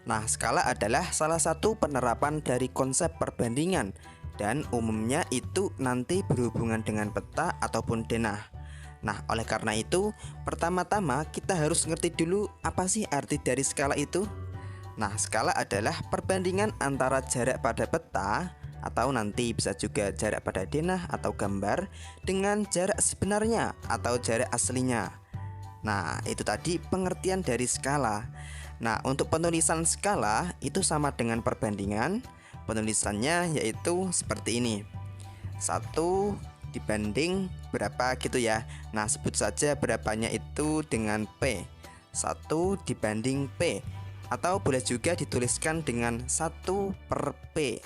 Nah, skala adalah salah satu penerapan dari konsep perbandingan dan umumnya itu nanti berhubungan dengan peta ataupun denah. Nah, oleh karena itu, pertama-tama kita harus ngerti dulu apa sih arti dari skala itu. Nah, skala adalah perbandingan antara jarak pada peta atau nanti bisa juga jarak pada denah atau gambar dengan jarak sebenarnya atau jarak aslinya. Nah, itu tadi pengertian dari skala. Nah, untuk penulisan skala itu sama dengan perbandingan. Penulisannya yaitu seperti ini. 1 dibanding berapa gitu ya. Nah, sebut saja berapanya itu dengan P. 1 dibanding P. Atau boleh juga dituliskan dengan 1/P.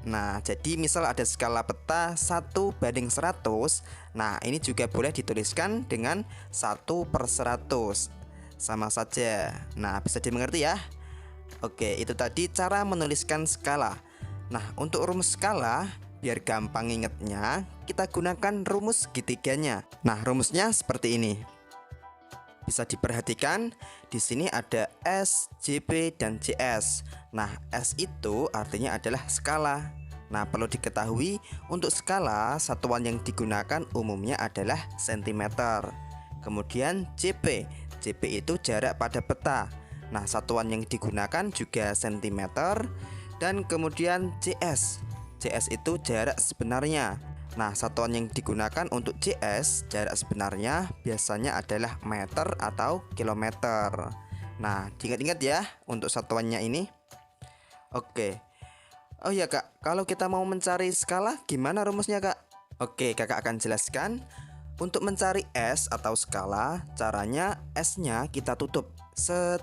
Nah, jadi misal ada skala peta 1/100. Nah, ini juga boleh dituliskan dengan 1/100. Sama saja. Nah, bisa dimengerti ya. Oke, itu tadi cara menuliskan skala. Nah, untuk rumus skala, biar gampang ingetnya, kita gunakan rumus segitiganya. Nah, rumusnya seperti ini. Bisa diperhatikan, di sini ada S, JP, dan JS. Nah, S itu artinya adalah skala. Nah, perlu diketahui, untuk skala, satuan yang digunakan umumnya adalah cm. Kemudian JP. JP itu jarak pada peta. Nah, satuan yang digunakan juga cm. Dan kemudian JS. JS itu jarak sebenarnya. Nah, satuan yang digunakan untuk JS, jarak sebenarnya biasanya adalah meter atau kilometer. Nah, diingat-ingat ya untuk satuannya ini. Oke. Oh ya Kak, kalau kita mau mencari skala gimana rumusnya Kak? Oke, Kakak akan jelaskan. Untuk mencari S atau skala, caranya S-nya kita tutup. Set.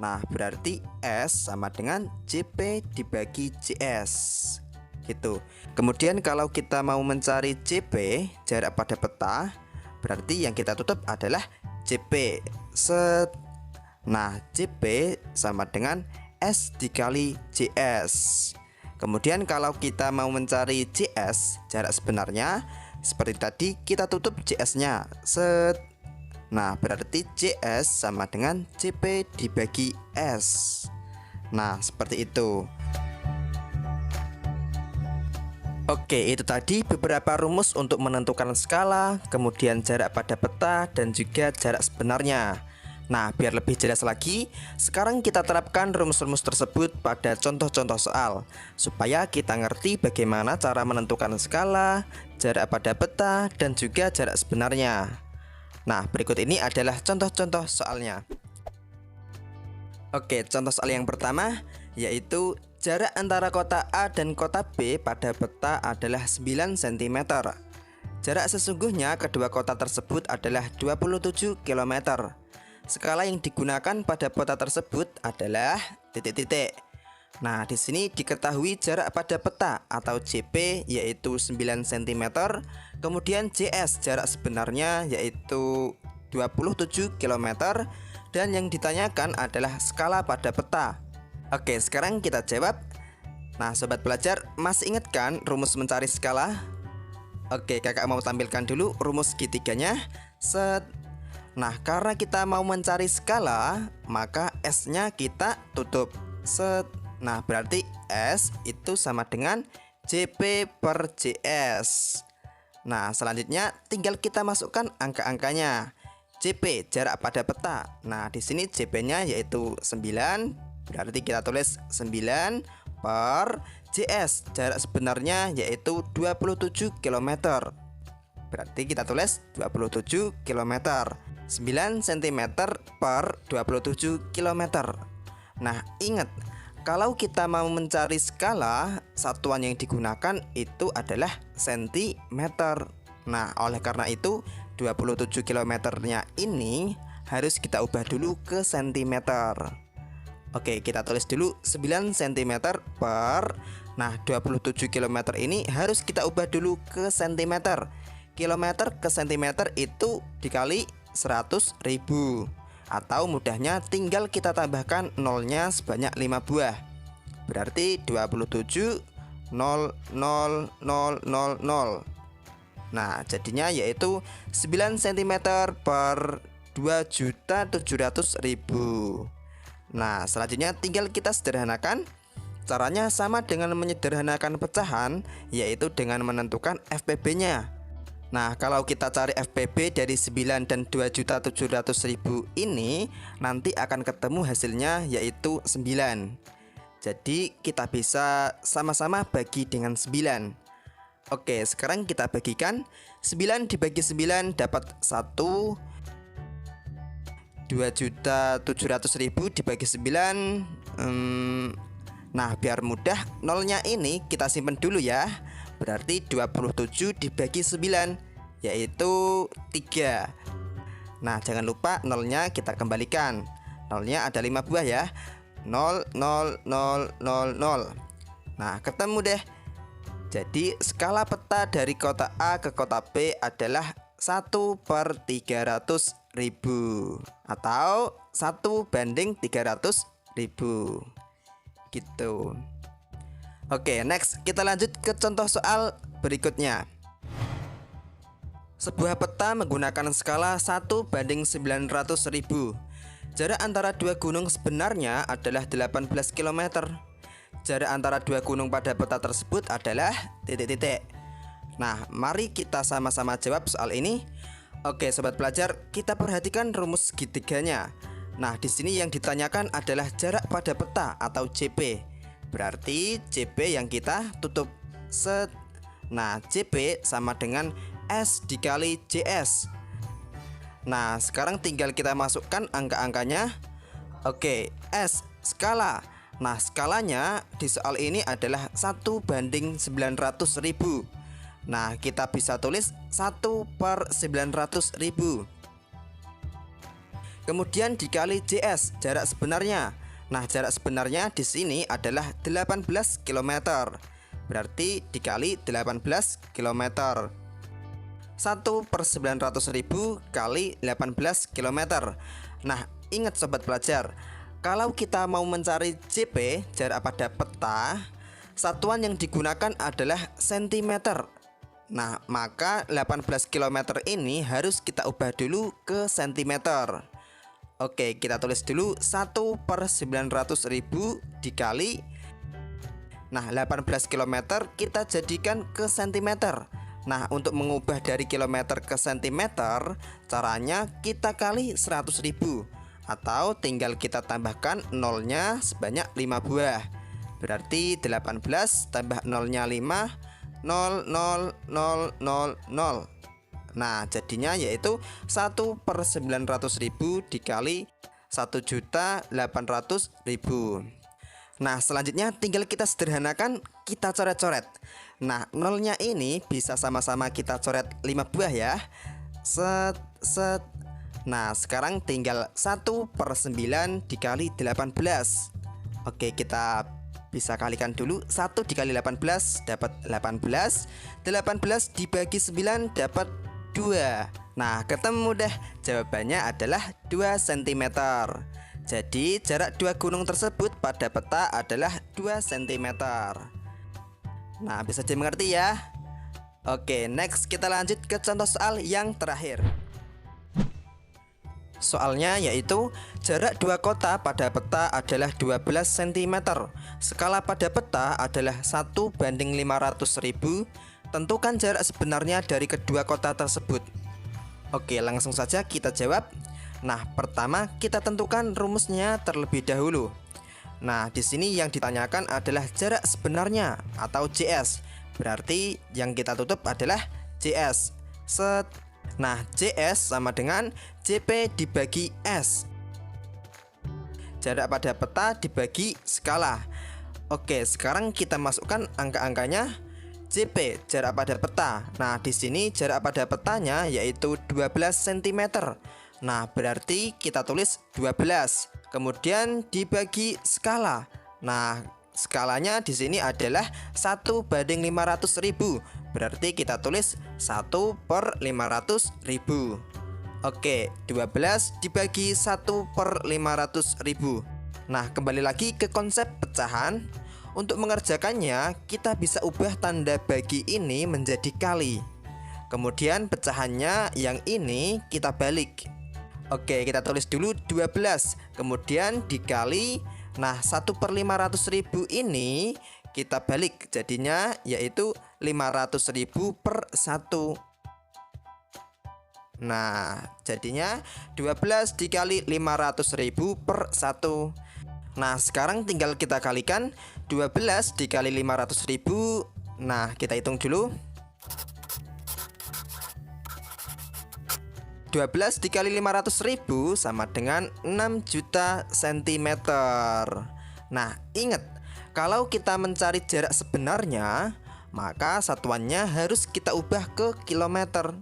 Nah, berarti S sama dengan JP dibagi JS. Gitu. Kemudian kalau kita mau mencari JP, jarak pada peta, berarti yang kita tutup adalah JP. Set. Nah, JP sama dengan S dikali JS. Kemudian kalau kita mau mencari JS, jarak sebenarnya, seperti tadi kita tutup JS-nya. Set. Nah, berarti JS sama dengan JP dibagi S. Nah, seperti itu. Oke, itu tadi beberapa rumus untuk menentukan skala, kemudian jarak pada peta, dan juga jarak sebenarnya. Nah, biar lebih jelas lagi, sekarang kita terapkan rumus-rumus tersebut pada contoh-contoh soal, supaya kita ngerti bagaimana cara menentukan skala, jarak pada peta, dan juga jarak sebenarnya. Nah, berikut ini adalah contoh-contoh soalnya. Oke, contoh soal yang pertama yaitu jarak antara kota A dan kota B pada peta adalah 9 cm. Jarak sesungguhnya kedua kota tersebut adalah 27 km. Skala yang digunakan pada peta tersebut adalah titik-titik. Nah, di sini diketahui jarak pada peta atau JP yaitu 9 cm. Kemudian JS jarak sebenarnya yaitu 27 km. Dan yang ditanyakan adalah skala pada peta. Oke, sekarang kita jawab. Nah, sobat belajar, masih ingat kan rumus mencari skala? Oke, kakak mau tampilkan dulu rumus segitiganya. Set. Nah, karena kita mau mencari skala, maka S-nya kita tutup. Set. Nah, berarti S itu sama dengan JP per JS. Nah, selanjutnya tinggal kita masukkan angka-angkanya. JP jarak pada peta. Nah, di sini JP-nya yaitu 9. Berarti kita tulis 9 per JS jarak sebenarnya yaitu 27 km. Berarti kita tulis 27 km. 9 cm per 27 km. Nah, ingat, kalau kita mau mencari skala, satuan yang digunakan itu adalah cm. Nah, oleh karena itu 27 km-nya ini harus kita ubah dulu ke cm. Oke, kita tulis dulu 9 cm per. Nah, 27 km ini harus kita ubah dulu ke cm. Kilometer ke cm itu dikali 100.000. Atau mudahnya tinggal kita tambahkan nolnya sebanyak 5 buah. Berarti 27 0 0 0 0 0. Nah, jadinya yaitu 9 cm per 2.700.000. Nah, selanjutnya tinggal kita sederhanakan. Caranya sama dengan menyederhanakan pecahan, yaitu dengan menentukan FPB-nya. Nah, kalau kita cari FPB dari 9 dan 2.700.000 ini, nanti akan ketemu hasilnya yaitu 9. Jadi kita bisa sama-sama bagi dengan 9. Oke, sekarang kita bagikan. 9 dibagi 9 dapat 1. 2.700.000 dibagi 9. Nah, biar mudah, nolnya ini kita simpan dulu ya. Berarti 27 dibagi 9, yaitu 3. Nah, jangan lupa nolnya kita kembalikan. Nolnya ada 5 buah ya. 0, 0, 0, 0, 0. Nah, ketemu deh. Jadi skala peta dari kota A ke kota B adalah 1/300.000 atau 1/300.000 gitu. Oke, next kita lanjut ke contoh soal berikutnya. Sebuah peta menggunakan skala 1/900.000. Jarak antara dua gunung sebenarnya adalah 18 km. Jarak antara dua gunung pada peta tersebut adalah titik-titik. Nah, mari kita sama-sama jawab soal ini. Oke, sobat pelajar, kita perhatikan rumus segitiganya. Nah, di sini yang ditanyakan adalah jarak pada peta atau JP. Berarti JP yang kita tutup set. Nah, JP sama dengan S dikali JS. Nah, sekarang tinggal kita masukkan angka-angkanya. Oke, S skala. Nah, skalanya di soal ini adalah 1/900.000. Nah, kita bisa tulis 1/900.000. Kemudian dikali JS, jarak sebenarnya. Nah, jarak sebenarnya di sini adalah 18 km. Berarti dikali 18 km. 1/900.000 kali 18 km. Nah, ingat sobat pelajar, kalau kita mau mencari JP, jarak pada peta, satuan yang digunakan adalah cm. Nah, maka 18 km ini harus kita ubah dulu ke cm. Oke, kita tulis dulu 1/900.000 dikali. Nah, 18 km kita jadikan ke cm. Nah, untuk mengubah dari kilometer ke cm, caranya kita kali 100.000. Atau tinggal kita tambahkan nolnya sebanyak 5 buah. Berarti 18 tambah nolnya 5, 0, 0, 0, 0, 0. Nah, jadinya yaitu 1/900.000 dikali 1.800.000. Nah, selanjutnya tinggal kita sederhanakan, kita coret-coret. Nah, nolnya ini bisa sama-sama kita coret 5 buah ya. Set, set. Nah, sekarang tinggal 1/9 dikali 18. Oke, kita bisa kalikan dulu. 1 dikali 18 dapat 18. 18 dibagi 9 dapat 2. Nah, ketemu deh. Jawabannya adalah 2 cm. Jadi jarak dua gunung tersebut pada peta adalah 2 cm. Nah, bisa dimengerti ya. Oke, next kita lanjut ke contoh soal yang terakhir. Soalnya yaitu jarak dua kota pada peta adalah 12 cm. Skala pada peta adalah 1/500.000. Tentukan jarak sebenarnya dari kedua kota tersebut. Oke, langsung saja kita jawab. Nah, pertama kita tentukan rumusnya terlebih dahulu. Nah, di sini yang ditanyakan adalah jarak sebenarnya atau JS. Berarti yang kita tutup adalah JS. Set. Nah, JS sama dengan JP dibagi S. Jarak pada peta dibagi skala. Oke, sekarang kita masukkan angka-angkanya. JP jarak pada peta. Nah, di sini jarak pada petanya yaitu 12 cm. Nah, berarti kita tulis 12. Kemudian dibagi skala. Nah, skalanya di sini adalah 1/500.000. Berarti kita tulis 1/500.000. Oke, 12 dibagi 1/500.000. Nah, kembali lagi ke konsep pecahan. Untuk mengerjakannya, kita bisa ubah tanda bagi ini menjadi kali. Kemudian pecahannya yang ini kita balik. Oke, kita tulis dulu 12, kemudian dikali. Nah, 1/500.000 ini kita balik jadinya yaitu 500.000 per 1. Nah, jadinya 12 dikali 500.000 per 1. Nah, sekarang tinggal kita kalikan 12 dikali 500.000. Nah, kita hitung dulu. 12 dikali 500.000 sama dengan 6 juta cm. Nah, ingat, kalau kita mencari jarak sebenarnya, maka satuannya harus kita ubah ke kilometer.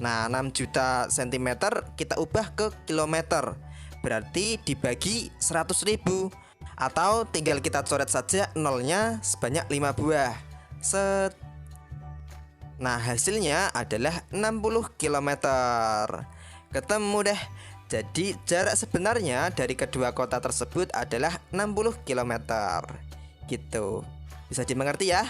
Nah, 6 juta cm kita ubah ke kilometer, berarti dibagi 100.000. Atau tinggal kita coret saja nolnya sebanyak 5 buah. Set. Nah, hasilnya adalah 60 km. Ketemu deh. Jadi jarak sebenarnya dari kedua kota tersebut adalah 60 km. Gitu. Bisa dimengerti ya?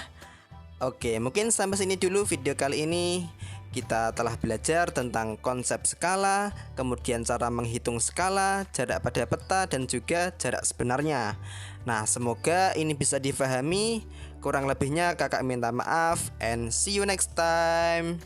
Oke, mungkin sampai sini dulu video kali ini. Kita telah belajar tentang konsep skala, kemudian cara menghitung skala, jarak pada peta, dan juga jarak sebenarnya. Nah, semoga ini bisa difahami. Kurang lebihnya kakak minta maaf, and see you next time.